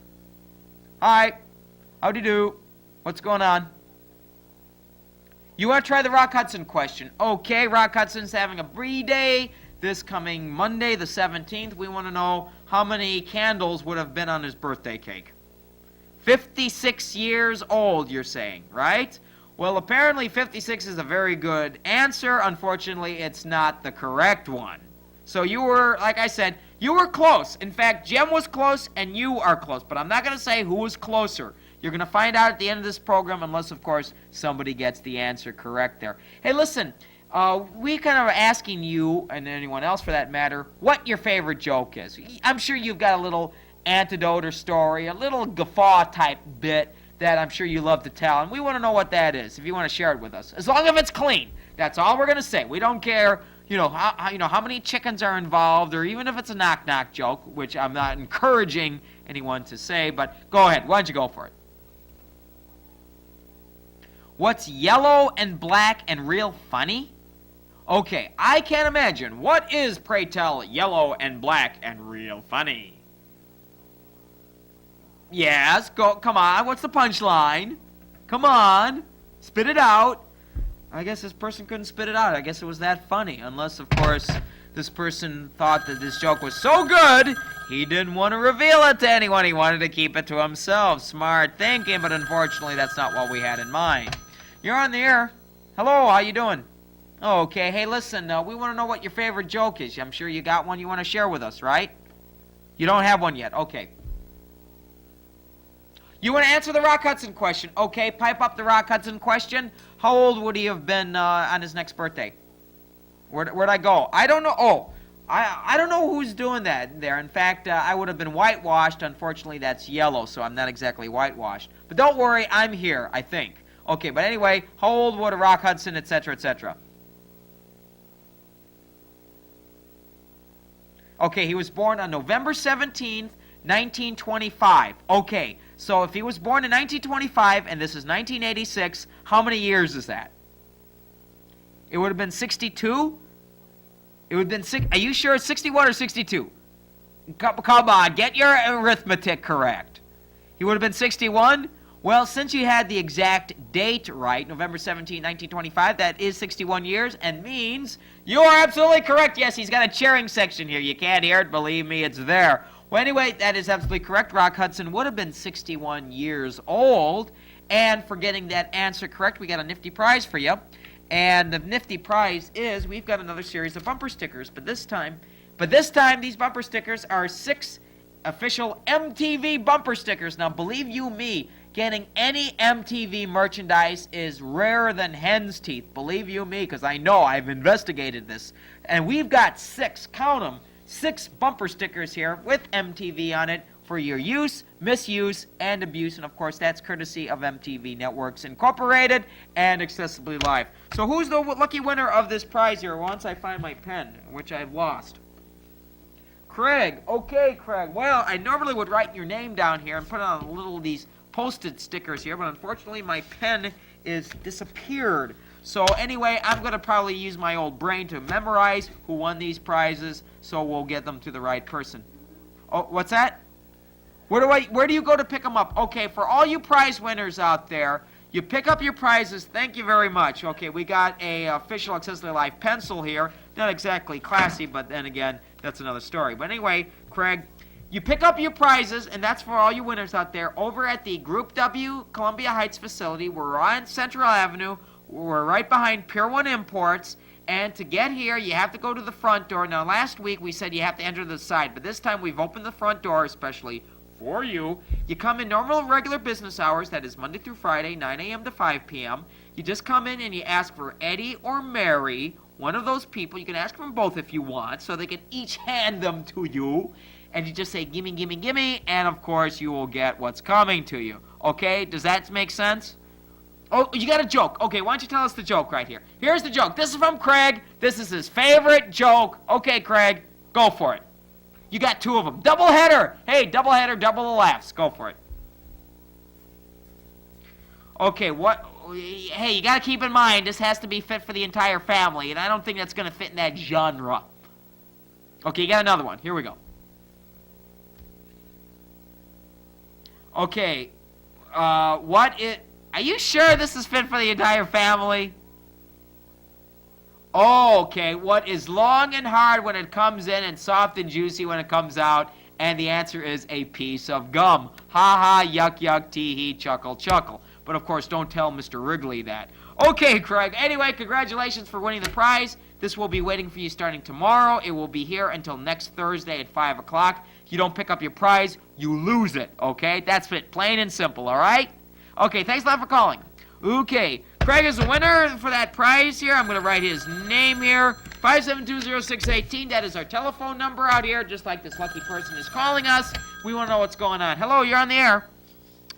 Hi. Howdy do. What's going on? You want to try the Rock Hudson question? Okay, Rock Hudson's having a brie day this coming Monday, the 17th. We want to know how many candles would have been on his birthday cake. 56 years old, you're saying, right? Well, apparently 56 is a very good answer. Unfortunately, it's not the correct one. So you were, like I said, you were close. In fact, Jim was close and you are close. But I'm not going to say who was closer. You're going to find out at the end of this program, unless, of course, somebody gets the answer correct there. Hey, listen, we kind of are asking you, and anyone else for that matter, what your favorite joke is. I'm sure you've got a little anecdote or story, a little guffaw type bit that I'm sure you love to tell, and we want to know what that is, if you want to share it with us. As long as it's clean. That's all we're going to say. We don't care, how many chickens are involved, or even if it's a knock-knock joke, which I'm not encouraging anyone to say, but go ahead. Why don't you go for it? What's yellow and black and real funny? Okay, I can't imagine. What is, pray tell, yellow and black and real funny? Yes, come on. What's the punchline? Come on. Spit it out. I guess this person couldn't spit it out. I guess it was that funny. Unless, of course, this person thought that this joke was so good, he didn't want to reveal it to anyone. He wanted to keep it to himself. Smart thinking, but unfortunately, that's not what we had in mind. You're on the air. Hello, how you doing? Oh, okay. Hey, listen, we want to know what your favorite joke is. I'm sure you got one you want to share with us, right? You don't have one yet. Okay. You want to answer the Rock Hudson question? Okay, pipe up the Rock Hudson question. How old would he have been on his next birthday? Where'd I go? I don't know. Oh, I don't know who's doing that there. In fact, I would have been whitewashed. Unfortunately, that's yellow, so I'm not exactly whitewashed. But don't worry, I'm here, I think. Okay, but anyway, how old would a Rock Hudson, etc., etc.? Okay, he was born on November 17th, 1925. Okay, so if he was born in 1925 and this is 1986, how many years is that? It would have been 62? It would have been are you sure it's 61 or 62? Come on, get your arithmetic correct. He would have been 61? Well, since you had the exact date right, November 17, 1925, that is 61 years, and means you are absolutely correct. Yes, he's got a cheering section here. You can't hear it. Believe me, it's there. Well, anyway, that is absolutely correct. Rock Hudson would have been 61 years old, and for getting that answer correct, we got a nifty prize for you. And the nifty prize is we've got another series of bumper stickers, but this time these bumper stickers are 6 official MTV bumper stickers. Now, believe you me, getting any MTV merchandise is rarer than hen's teeth. Believe you me, because I know I've investigated this. And we've got 6, count them, 6 bumper stickers here with MTV on it for your use, misuse, and abuse. And, of course, that's courtesy of MTV Networks Incorporated and Accessibly Live. So who's the lucky winner of this prize here once I find my pen, which I've lost? Craig. Okay, Craig. Well, I normally would write your name down here and put on a little of these posted stickers here, but unfortunately my pen is disappeared. So anyway, I'm going to probably use my old brain to memorize who won these prizes, so we'll get them to the right person. Oh, what's that? Where do you go to pick them up? Okay, for all you prize winners out there, you pick up your prizes. Thank you very much. Okay, we got a official Accessibly Live pencil here. Not exactly classy, but then again, that's another story. But anyway, Craig, you pick up your prizes, and that's for all you winners out there, over at the Group W Columbia Heights facility. We're on Central Avenue. We're right behind Pier 1 Imports. And to get here, you have to go to the front door. Now, last week we said you have to enter the side, but this time we've opened the front door especially for you. You come in normal, regular business hours. That is Monday through Friday, 9 a.m. to 5 p.m. You just come in and you ask for Eddie or Mary, one of those people. You can ask them both if you want, so they can each hand them to you. And you just say, gimme, gimme, gimme, and of course you will get what's coming to you. Okay, does that make sense? Oh, you got a joke. Okay, why don't you tell us the joke right here? Here's the joke. This is from Craig. This is his favorite joke. Okay, Craig, go for it. You got 2 of them. Double header. Hey, double header, double the laughs. Go for it. Okay, hey, you got to keep in mind, this has to be fit for the entire family, and I don't think that's going to fit in that genre. Okay, you got another one. Here we go. Okay, are you sure this is fit for the entire family? Oh, okay, what is long and hard when it comes in and soft and juicy when it comes out? And the answer is a piece of gum. Ha ha, yuck yuck, tee hee, chuckle chuckle. But of course, don't tell Mr. Wrigley that. Okay, Craig, anyway, congratulations for winning the prize. This will be waiting for you starting tomorrow. It will be here until next Thursday at 5 o'clock. You don't pick up your prize, you lose it, okay? That's it, plain and simple, all right? Okay, thanks a lot for calling. Okay, Craig is the winner for that prize here. I'm going to write his name here. 5720618, that is our telephone number out here, just like this lucky person is calling us. We want to know what's going on. Hello, you're on the air.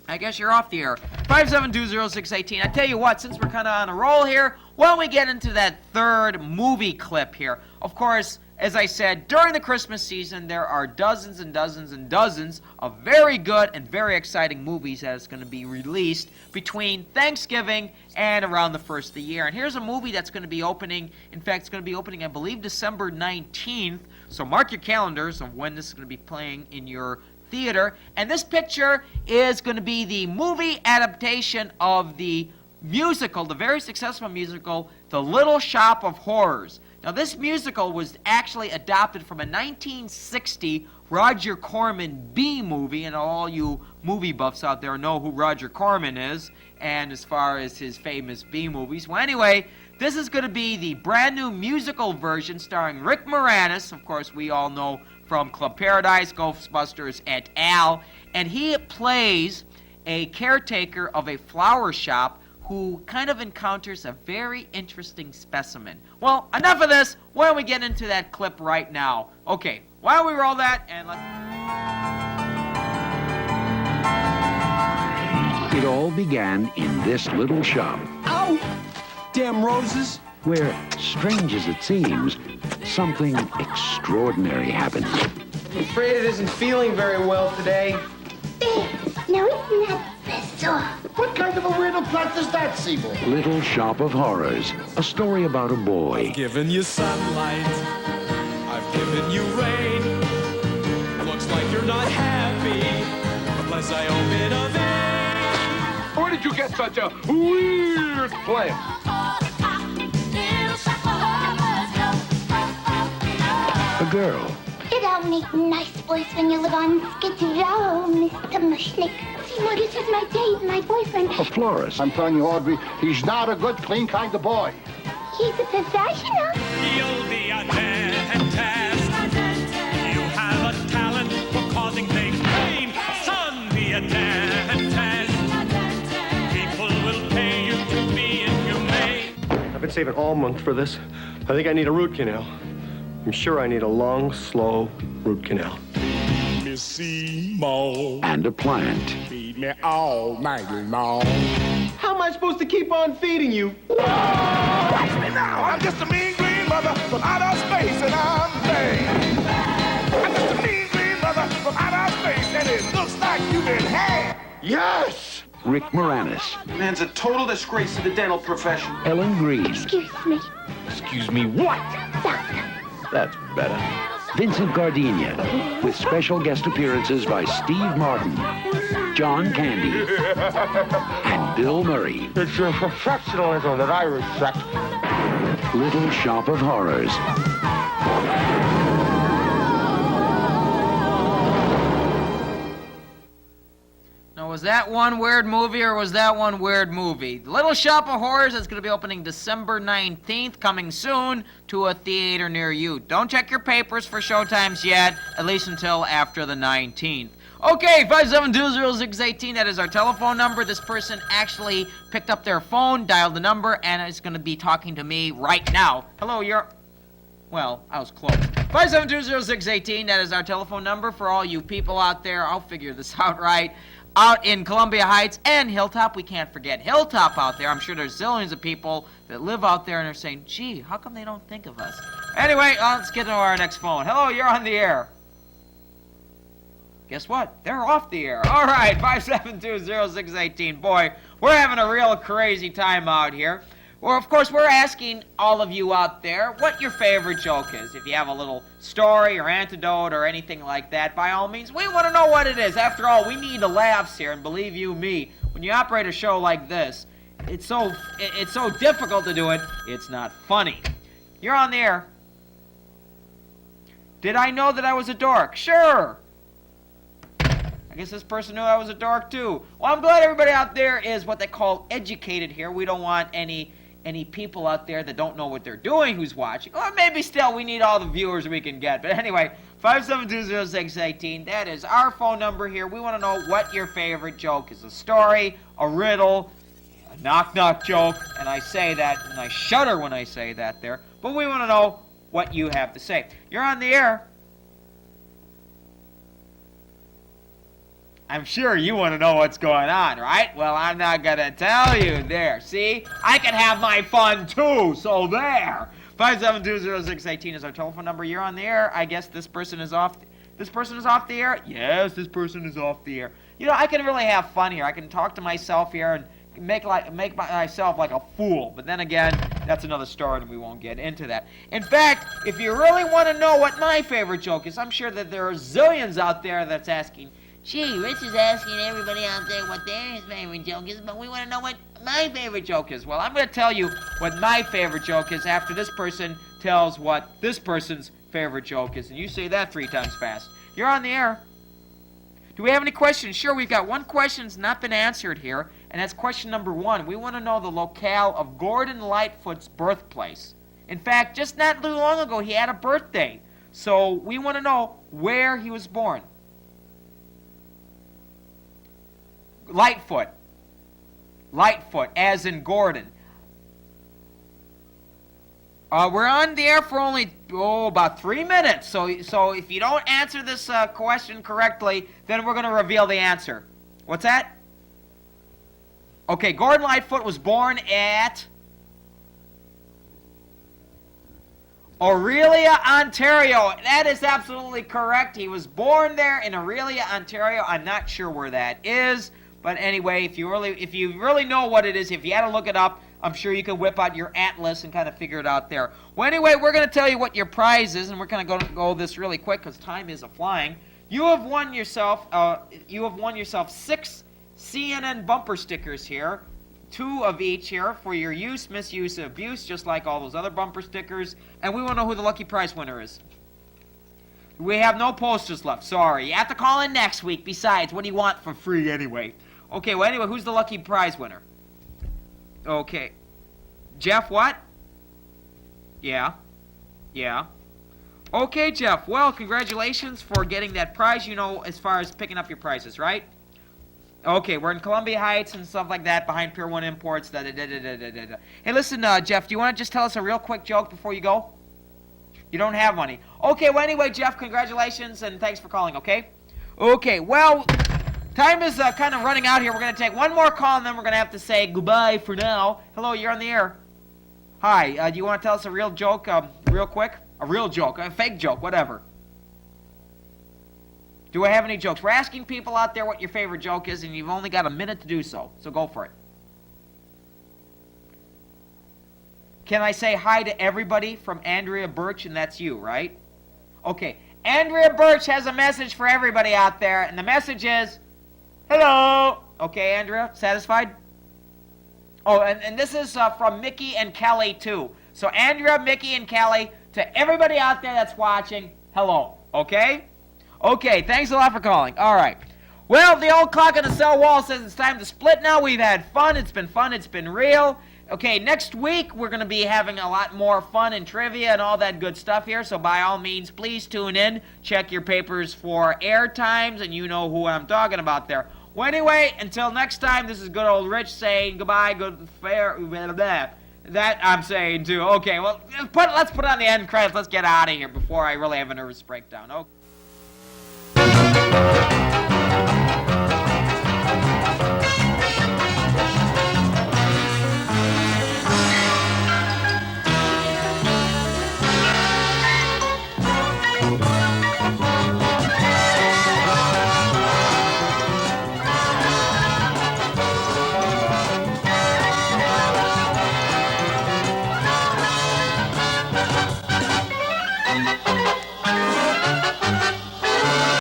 I guess you're off the air. 5720618. I tell you what, since we're kind of on a roll here, why don't we get into that third movie clip here? Of course, as I said, during the Christmas season, there are dozens and dozens and dozens of very good and very exciting movies that is going to be released between Thanksgiving and around the first of the year. And here's a movie that's going to be opening. In fact, it's going to be opening, I believe, December 19th. So mark your calendars of when this is going to be playing in your theater. And this picture is going to be the movie adaptation of the musical, the very successful musical, The Little Shop of Horrors. Now, this musical was actually adopted from a 1960 Roger Corman B movie, and all you movie buffs out there know who Roger Corman is, and as far as his famous B movies. Well, anyway, this is going to be the brand new musical version starring Rick Moranis. Of course, we all know from Club Paradise, Ghostbusters, et al. And he plays a caretaker of a flower shop who kind of encounters a very interesting specimen. Well, enough of this. Why don't we get into that clip right now? Okay, why don't we roll that and let's... It all began in this little shop. Ow! Damn roses. Where, strange as it seems, something extraordinary happened. I'm afraid it isn't feeling very well today. No, it's not so. What kind of a weirdo plot is that, Seymour? Little Shop of Horrors, a story about a boy. I've given you sunlight, I've given you rain. Looks like you're not happy, unless I open a vein. Where did you get such a weird plan? A girl. You don't make nice voice when you live on Skid Row, Mr. Mushnick. Seymour, this is my date, my boyfriend. A florist. I'm telling you, Audrey, he's not a good, clean kind of boy. He's a professional. You'll be a dentist. You have a talent for causing things pain. Son, be a dentist. People will pay you to be inhumane. I've been saving all month for this. I think I need a root canal. I'm sure I need a long, slow root canal. Miss Seymour. And a plant. Feed me all night long. How am I supposed to keep on feeding you? Watch me now. I'm just a mean green mother from outer space, and I'm vain. I'm just a mean green mother from outer space, and it looks like you've been had. Yes! Rick Moranis. Man's a total disgrace to the dental profession. Ellen Green. Excuse me. Excuse me, what? Doctor. That's better. Vincent Gardenia, with special guest appearances by Steve Martin, John Candy, and Bill Murray. It's your professionalism that I respect. Little Shop of Horrors. Now, was that one weird movie or was that one weird movie? The Little Shop of Horrors is going to be opening December 19th, coming soon to a theater near you. Don't check your papers for showtimes yet, at least until after the 19th. Okay, 5720618, that is our telephone number. This person actually picked up their phone, dialed the number, and is going to be talking to me right now. Hello, you're... Well, I was close. 5720618, that is our telephone number for all you people out there. I'll figure this out right. Out in Columbia Heights and Hilltop. We can't forget Hilltop out there. I'm sure there's zillions of people that live out there and are saying, gee, how come they don't think of us? Anyway, let's get to our next phone. Hello, you're on the air. Guess what? They're off the air. All right, 5720618. Boy, we're having a real crazy time out here. Well, of course, we're asking all of you out there what your favorite joke is. If you have a little story or anecdote or anything like that, by all means, we want to know what it is. After all, we need the laughs here, and believe you me, when you operate a show like this, it's so difficult to do it, it's not funny. You're on the air. Did I know that I was a dork? Sure. I guess this person knew I was a dork too. Well, I'm glad everybody out there is what they call educated here. We don't want any people out there that don't know what they're doing who's watching. Or maybe still we need all the viewers we can get. But anyway, 5720618. That is our phone number here. We want to know what your favorite joke is. A story, a riddle, a knock-knock joke. And I say that, and I shudder when I say that there. But we want to know what you have to say. You're on the air. I'm sure you want to know what's going on, right? Well, I'm not going to tell you there. See? I can have my fun, too. So there. 5720618 is our telephone number. You're on the air. I guess this person is off. This person is off the air? Yes, this person is off the air. You know, I can really have fun here. I can talk to myself here and make myself like a fool. But then again, that's another story, and we won't get into that. In fact, if you really want to know what my favorite joke is, I'm sure that there are zillions out there that's asking, gee, Rich is asking everybody out there what their favorite joke is, but we want to know what my favorite joke is. Well, I'm going to tell you what my favorite joke is after this person tells what this person's favorite joke is. And you say that 3 times fast. You're on the air. Do we have any questions? Sure, we've got one question that's not been answered here, and that's question number 1. We want to know the locale of Gordon Lightfoot's birthplace. In fact, just not too long ago, he had a birthday. So we want to know where he was born. Lightfoot, as in Gordon. We're on the air for only, about 3 minutes. So if you don't answer this question correctly, then we're going to reveal the answer. What's that? Okay, Gordon Lightfoot was born at Orillia, Ontario. That is absolutely correct. He was born there in Orillia, Ontario. I'm not sure where that is. But anyway, if you really know what it is, if you had to look it up, I'm sure you can whip out your atlas and kind of figure it out there. Well, anyway, we're going to tell you what your prize is, and we're going to go this really quick because time is a-flying. You have won yourself 6 CNN bumper stickers here, 2 of each here for your use, misuse, abuse, just like all those other bumper stickers. And we want to know who the lucky prize winner is. We have no posters left. Sorry. You have to call in next week. Besides, what do you want for free anyway? Okay, well, anyway, who's the lucky prize winner? Okay. Jeff, what? Yeah. Okay, Jeff. Well, congratulations for getting that prize, as far as picking up your prizes, right? Okay, we're in Columbia Heights and stuff like that, behind Pier 1 Imports. Hey, listen, Jeff, do you want to just tell us a real quick joke before you go? You don't have money. Okay, well, anyway, Jeff, congratulations, and thanks for calling, okay? Okay, well, time is kind of running out here. We're going to take one more call, and then we're going to have to say goodbye for now. Hello, you're on the air. Hi, do you want to tell us a real joke real quick? A real joke, a fake joke, whatever. Do I have any jokes? We're asking people out there what your favorite joke is, and you've only got a minute to do so go for it. Can I say hi to everybody from Andrea Birch, and that's you, right? Okay, Andrea Birch has a message for everybody out there, and the message is, hello. Okay, Andrea, satisfied? Oh, and this is from Mickey and Kelly, too. So Andrea, Mickey, and Kelly, to everybody out there that's watching, hello, okay? Okay, thanks a lot for calling. All right. Well, the old clock on the cell wall says it's time to split now. We've had fun. It's been real. Okay, next week we're going to be having a lot more fun and trivia and all that good stuff here, so by all means, please tune in. Check your papers for air times, and you know who I'm talking about there. Well, anyway, until next time, this is good old Rich saying goodbye, good fair, blah, blah. That I'm saying too. Okay, well, let's put on the end credits. Let's get out of here before I really have a nervous breakdown. Okay.